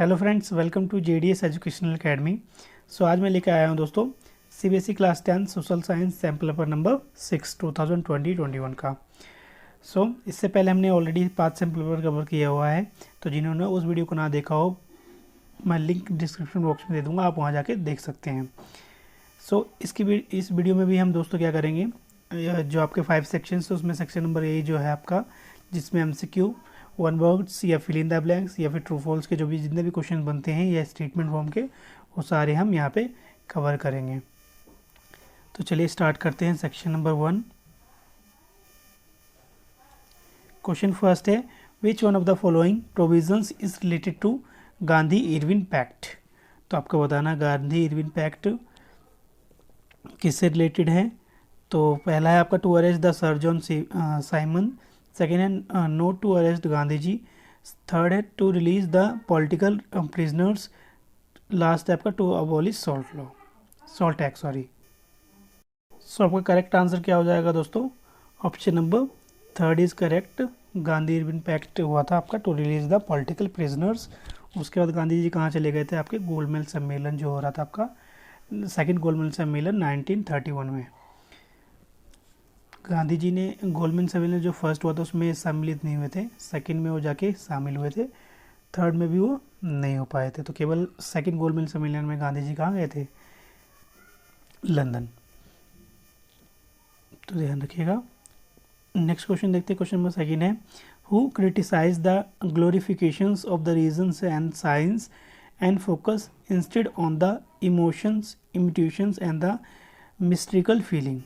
Hello friends, welcome to JDS educational academy. So आज मैं लेकर आया हूं दोस्तों CBSE class 10 social science sample paper number 6 2020-21 का। इससे पहले हमने ऑलरेडी 5 सैम्पल पेपर कवर किया हुआ है, तो जिन्होंने उस वीडियो को ना देखा हो मैं लिंक डिस्क्रिप्शन बॉक्स में दे दूँगा, आप वहाँ जाके देख सकते हैं। इस वीडियो में भी हम दोस्तों क्या करेंगे, जो आपके 5 सेक्शंस है उसमें सेक्शन नंबर ए जो है आपका, जिसमें एमसीक्यू, वन वर्ड्स या फिल इन द ब्लैंक्स या फिर ट्रू फॉल्स के जो भी जितने भी क्वेश्चन बनते हैं या स्टेटमेंट फॉर्म के, वो सारे हम यहाँ पे कवर करेंगे। तो चलिए स्टार्ट करते हैं सेक्शन नंबर 1। क्वेश्चन फर्स्ट है, which one of the following provisions is related to Gandhi Irwin pact. तो आपको बताना गांधी इरविन पैक्ट किससे रिलेटेड है। तो पहला है आपका to arrest the sir John Simon, second है not to arrest Gandhi ji, third है to release the political prisoners, last है आपका to abolish salt tax. So आपका करेक्ट आंसर क्या हो जाएगा दोस्तों, option number third is correct. Gandhi Irwin pact हुआ था आपका to release the political prisoners. उसके बाद गांधी जी कहाँ चले गए थे, आपके गोलमेज सम्मेलन जो हो रहा था आपका सेकेंड गोलमेज सम्मेलन 1931 में। गांधी जी ने गोलमेज सम्मेलन जो फर्स्ट हुआ था उसमें सम्मिलित नहीं हुए थे, सेकंड में वो जाके शामिल हुए थे, थर्ड में भी वो नहीं हो पाए थे। तो केवल सेकंड गोलमेज सम्मेलन में गांधी जी कहाँ गए थे, लंदन। तो ध्यान रखिएगा। नेक्स्ट क्वेश्चन देखते हैं, क्वेश्चन नंबर सेकंड है, who criticize the glorifications of the reasons and science and focus instead on the emotions, intuitions and the mystical feeling.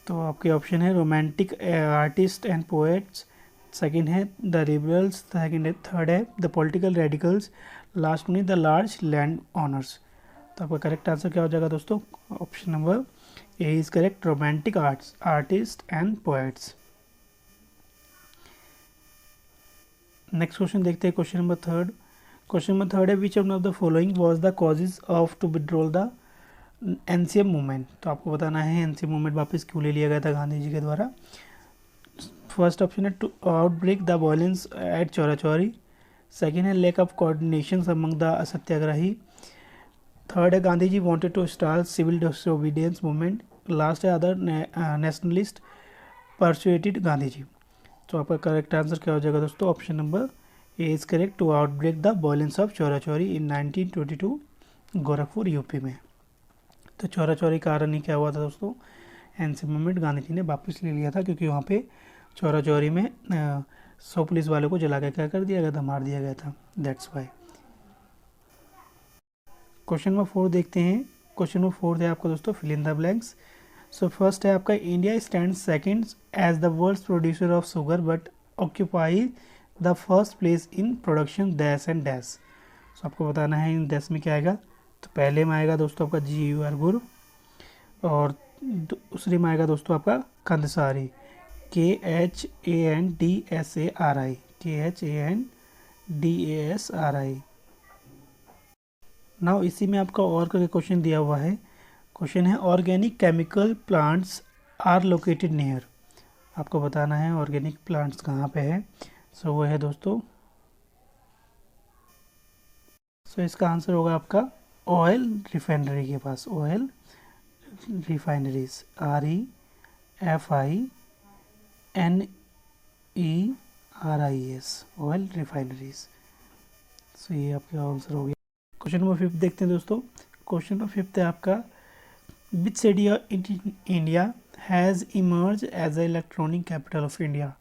तो आपके ऑप्शन है romantic artist and poets, second है the liberals, second है third है the political radicals, last में the large land owners. तो आपका correct answer क्या हो जाएगा दोस्तों, option number A is correct, romantic artist and poets. Next question देखते हैं, question number third. Question number third है, which of the following was the causes of to withdrawal the NCM movement. तो आपको बताना है एनसीएम मूवमेंट वापस क्यों ले लिया गया था गांधी जी के द्वारा। फर्स्ट ऑप्शन है to outbreak the violence at Chaura Chauri, second है lack of coordination among the satyagrahi, third है Gandhi ji wanted to start civil disobedience movement, last है other nationalist persuaded Gandhi ji. तो आपका करेक्ट आंसर क्या हो जाएगा दोस्तों, option number A is correct, to outbreak the violence of Chaura Chauri in 1922 Gorakhpur UP में। तो चौरा चौरी कारण ही क्या हुआ था दोस्तों, एनसीएम मूवमेंट गांधी जी ने वापस ले लिया था, क्योंकि वहाँ पे चौरा चौरी में 100 पुलिस वालों को जला के क्या कर दिया गया था, मार दिया गया था, दैट्स वाई। क्वेश्चन नंबर 4 देखते हैं। क्वेश्चन नंबर 4 है आपका दोस्तों fill in the blanks. So first है आपका, India stand second as the world producer of sugar but occupy the first place in production dash and dash. So आपको बताना है इन डैश में क्या आएगा। तो पहले में आएगा दोस्तों आपका GUR गुड़, और दूसरे में आएगा दोस्तों आपका कंदसारी KHANDSARI। नाउ इसी में आपका और करके क्वेश्चन दिया हुआ है। क्वेश्चन है, organic chemical plants are located near. आपको बताना है ऑर्गेनिक प्लांट्स कहाँ पे है। सो वो है दोस्तों, सो इसका आंसर होगा आपका ऑयल रिफाइनरी के पास, oil refineries, REFINERIES, oil refineries. So ये आपका आंसर हो गया। क्वेश्चन नंबर 5 देखते हैं दोस्तों। क्वेश्चन नंबर 5 है आपका, which city in India has emerge as a electronic capital of India.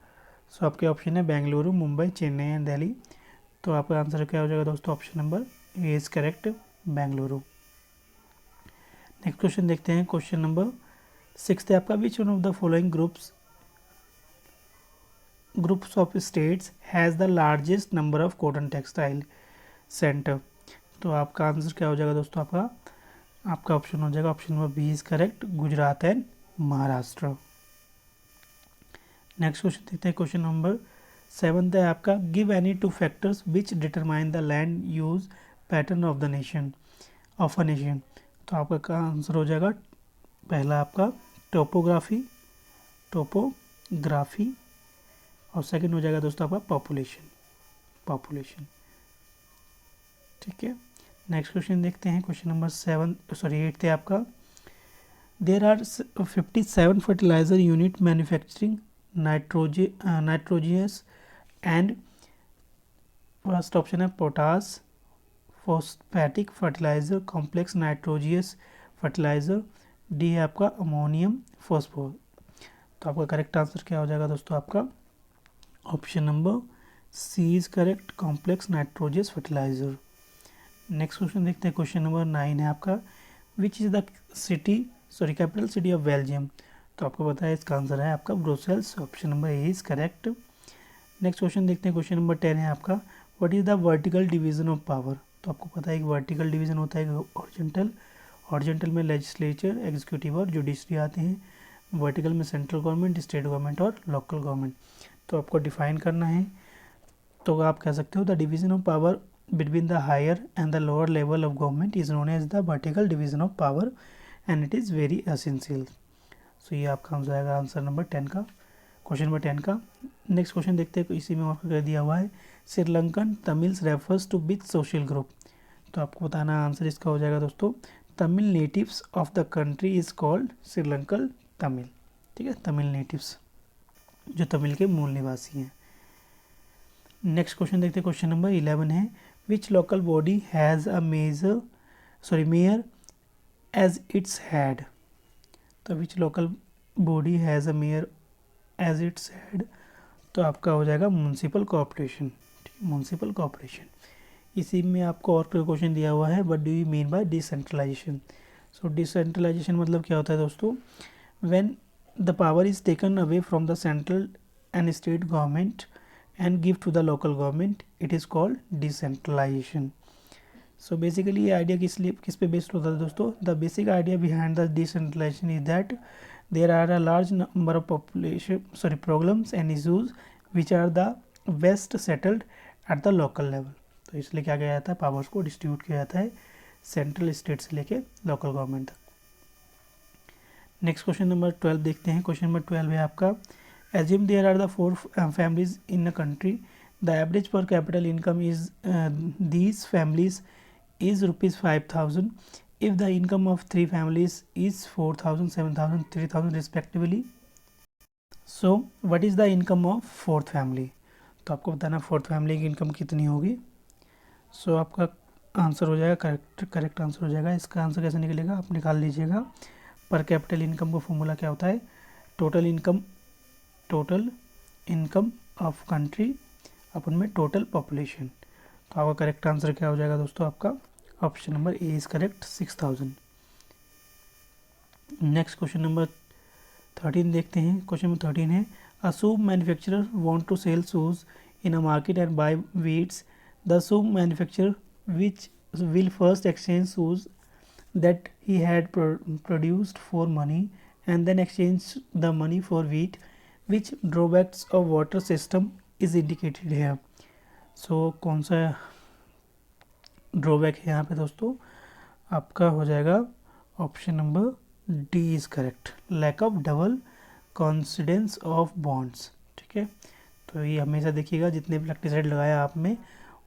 So आपके ऑप्शन है बेंगलुरु, मुंबई, चेन्नई एंड दिल्ली। तो आपका आंसर क्या हो जाएगा दोस्तों, option number A is correct, Bengaluru. Next question देखते हैं, क्वेश्चन नंबर 6 है आपका, which one of the following groups of states has the largest number of cotton textile centre. तो आपका आंसर क्या हो जाएगा दोस्तों, आपका ऑप्शन हो जाएगा, option number B is correct, Gujarat and Maharashtra. Next question देखते हैं, क्वेश्चन नंबर 7 है आपका, give any two factors which determine the land use pattern of the nation of a nation. तो आपका आंसर हो जाएगा पहला आपका टोपोग्राफी और सेकंड हो जाएगा दोस्तों आपका पॉपुलेशन। ठीक है। नेक्स्ट क्वेश्चन देखते हैं, क्वेश्चन नंबर 8 थे आपका। There are 57 fertilizer unit manufacturing nitrogenous and, first option है potash phosphatic fertilizer, complex nitrogenous fertilizer, D है आपका अमोनियम फॉस्फोर। तो आपका करेक्ट आंसर क्या हो जाएगा दोस्तों, आपका option number C is correct, complex nitrogenous fertilizer. Next question देखते हैं, क्वेश्चन नंबर 9 है आपका। Which is the capital city of Belgium. तो आपको पता है इसका आंसर है आपका Brussels, option number A is correct. Next question देखते हैं, क्वेश्चन नंबर 10 है आपका। What is the vertical division of power. तो आपको पता है एक वर्टिकल डिवीजन होता है, हॉरिजॉन्टल में लेजिस्लेचर, एग्जीक्यूटिव और जुडिशरी आते हैं, वर्टिकल में सेंट्रल गवर्नमेंट, स्टेट गवर्नमेंट और लोकल गवर्नमेंट। तो आपको डिफाइन करना है, तो आप कह सकते हो the division of power between the higher and the lower level of government is known as the vertical division of power and it is very essential. So ये आपका आंसर आएगा, आंसर नंबर 10 का, क्वेश्चन नंबर 10 का। Next question देखते हैं, इसी में आपको कर दिया हुआ है, Sri Lankan Tamils refers to which social group. तो आपको बताना आंसर इसका हो जाएगा दोस्तों, Tamil natives of the country is called Sri Lankan Tamil. ठीक है, तमिल नेटिव्स जो तमिल के मूल निवासी हैं। नेक्स्ट क्वेश्चन देखते हैं, क्वेश्चन नंबर 11 है। Which local body has a mayor as its head. तो which local body has a mayor as its head, तो आपका हो जाएगा म्यूनसिपल कॉर्पोरेशन। Municipal corporation. इसी में आपको और क्वेश्चन दिया हुआ है, what do you mean by decentralization. So decentralization मतलब क्या होता है दोस्तों, when the power is taken away from the central and state government and give to the local government, it is called decentralization. So basically ये idea किस पे based होता है दोस्तों, the basic idea behind the decentralization is that there are a large number of problems and issues which are the best settled at the local level. तो इसलिए क्या किया जाता है, पावर्स को डिस्ट्रीब्यूट किया जाता है सेंट्रल स्टेट से लेके लोकल गवर्नमेंट तक। नेक्स्ट क्वेश्चन नंबर 12 देखते हैं, क्वेश्चन नंबर 12 है आपका। Assume there are the 4 families in a country. The average per capita income is these families is rupees 5,000. If the income of 3 families is 4,000, 7,000, 3,000 respectively. So what is the income of 4th family? तो आपको बताना 4th family की income कितनी होगी। सो आपका answer हो जाएगा correct answer हो जाएगा। इसका आंसर कैसे निकलेगा, आप निकाल लीजिएगा। पर कैपिटल इनकम का फॉर्मूला क्या होता है, टोटल इनकम ऑफ कंट्री अपन में टोटल पॉपुलेशन। तो आपका करेक्ट आंसर क्या हो जाएगा दोस्तों, आपका option number A is correct, 6,000। Next question number 13 देखते हैं, क्वेश्चन नंबर 13 है। A shoe manufacturer want to sell shoes in a market and buy wheats. The shoe manufacturer which will first exchange shoes that he had produced for money and then exchange the money for wheat. Which drawbacks of water system is indicated here? So कौन सा drawback है यहाँ पे दोस्तों, आपका हो जाएगा option number D is correct, lack of double coincidence of bonds. ठीक है, तो ये हमेशा देखिएगा जितने भी लैक्टिसाइड लगाया आप में,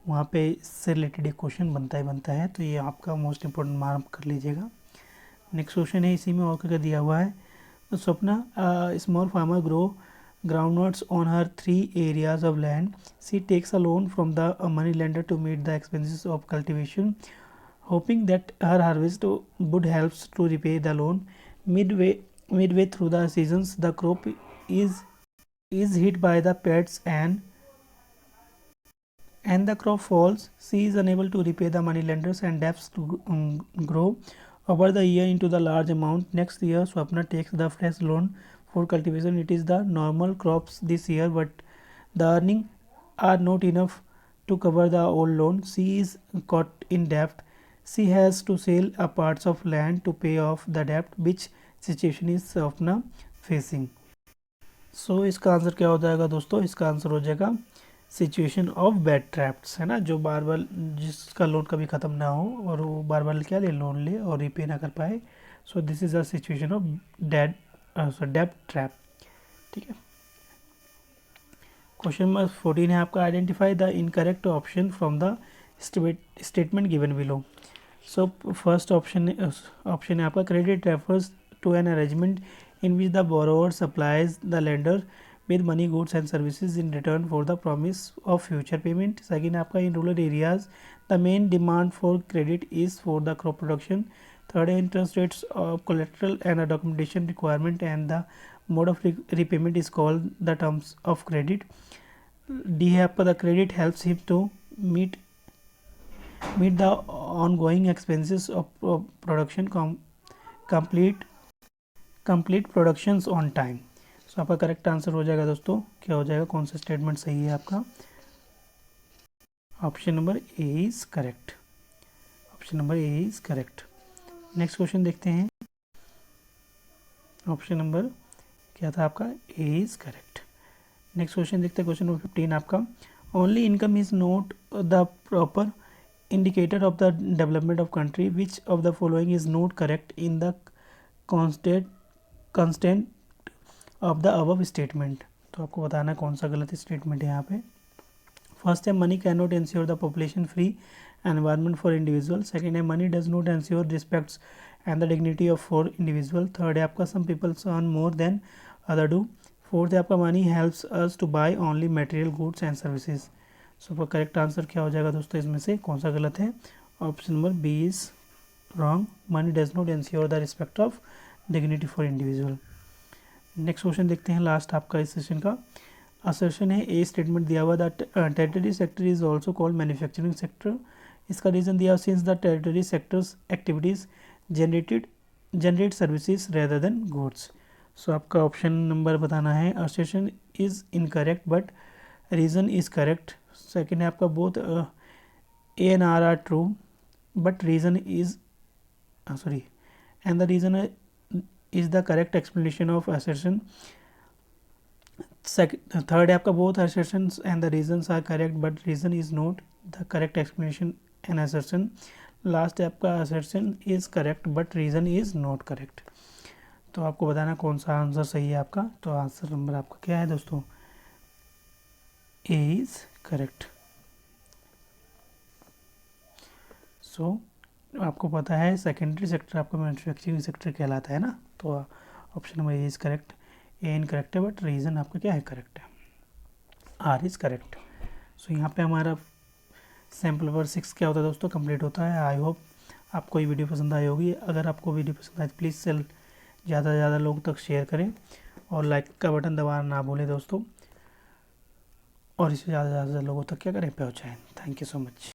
वहाँ पे इससे रिलेटेड एक क्वेश्चन बनता है, तो ये आपका मोस्ट इंपॉर्टेंट मार्क कर लीजिएगा। नेक्स्ट क्वेश्चन है, इसी में और क्या दिया हुआ है। Swapna small farmer grow groundnuts on her 3 areas of land. She takes a loan from the money lender to meet the expenses of cultivation, hoping that her harvest would help to repay the loan. Midway through the seasons, the crop is hit by the pests and the crop falls. She is unable to repay the money lenders and debts grow over the year into the large amount. Next year, Swapna takes the fresh loan for cultivation. It is the normal crops this year, but the earnings are not enough to cover the old loan. She is caught in debt. She has to sell a parts of land to pay off the debt. Which situation is Swapna facing? So इसका answer क्या हो जाएगा दोस्तों, इसका answer हो जाएगा situation of bad traps, है ना, जो बार बार जिसका लोन कभी ख़त्म ना हो और वो बार बार क्या ले लोन ले और रिपे ना कर पाए। So this is a situation of डेब्ट ट्रैप। ठीक है, क्वेश्चन नंबर 14 है आपका। Identify the incorrect option from the statement given below. So first option है आपका credit refers to an arrangement in which the borrower supplies the lender with money, goods and services in return for the promise of future payment. Second है आपका in rural areas the main demand for credit is for the crop production. Third है interest rates of collateral and a documentation requirement and the mode of repayment is called the terms of credit. D है आपका the credit helps him to meet the ongoing expenses of production, complete productions on time. सो आपका correct answer हो जाएगा दोस्तों, क्या हो जाएगा, कौन सा स्टेटमेंट सही है आपका? Option number A is correct. Option number A is correct. Next question देखते हैं। ऑप्शन नंबर क्या था आपका? ए इज करेक्ट। नेक्स्ट क्वेश्चन देखते हैं, क्वेश्चन नंबर 15 आपका, only income is not the proper indicator of the development of country, which of the following is not correct in the constant of the above statement? तो आपको बताना कौन सा गलत statement है यहाँ पे। फर्स्ट है money can not insure the population free environment for individual. Second है money does not insure respects and the dignity of for individual. Third है आपका some peoples earn more than other do. Fourth है आपका money helps us to buy only material goods and services. So आपका correct answer क्या हो जाएगा दोस्तों, इसमें से कौन सा गलत है? Option number B is wrong, money does not insure the respect of dignity for individual. Next question देखते हैं, लास्ट आपका इस सेशन का। असर्शन है ए स्टेटमेंट दिया हुआ that territory sector is also called manufacturing sector. इसका रीजन दिया since the territory sectors activities generate services rather than goods. So आपका ऑप्शन नंबर बताना है। Assertion is incorrect but reason is correct. Second है आपका both A and R true but reason is sorry and the reason is the correct explanation of assertion. Third है आपका both assertions and the reasons are correct but reason is not the correct explanation and assertion। Last है आपका assertion is correct but reason is not correct। तो आपको बताना कौन सा answer सही है आपका। तो आंसर नंबर आपका क्या है दोस्तों? ए इज करेक्ट। सो आपको पता है सेकेंडरी सेक्टर आपका मैन्युफैक्चरिंग सेक्टर कहलाता है ना, तो option number A is correct. A incorrect है बट रीज़न आपका क्या है? करेक्ट है, आर इज़ करेक्ट। सो यहाँ पे हमारा सैम्पल नंबर 6 क्या होता है दोस्तों, कंप्लीट होता है। आई होप आपको ये वीडियो पसंद आई होगी। अगर आपको वीडियो पसंद आए तो प्लीज़ ज़्यादा से ज़्यादा लोगों तक शेयर करें और लाइक का बटन दबाना ना भूलें दोस्तों, और इसे ज़्यादा से ज़्यादा लोगों तक क्या करें, पहुँचाएँ। Thank you so much.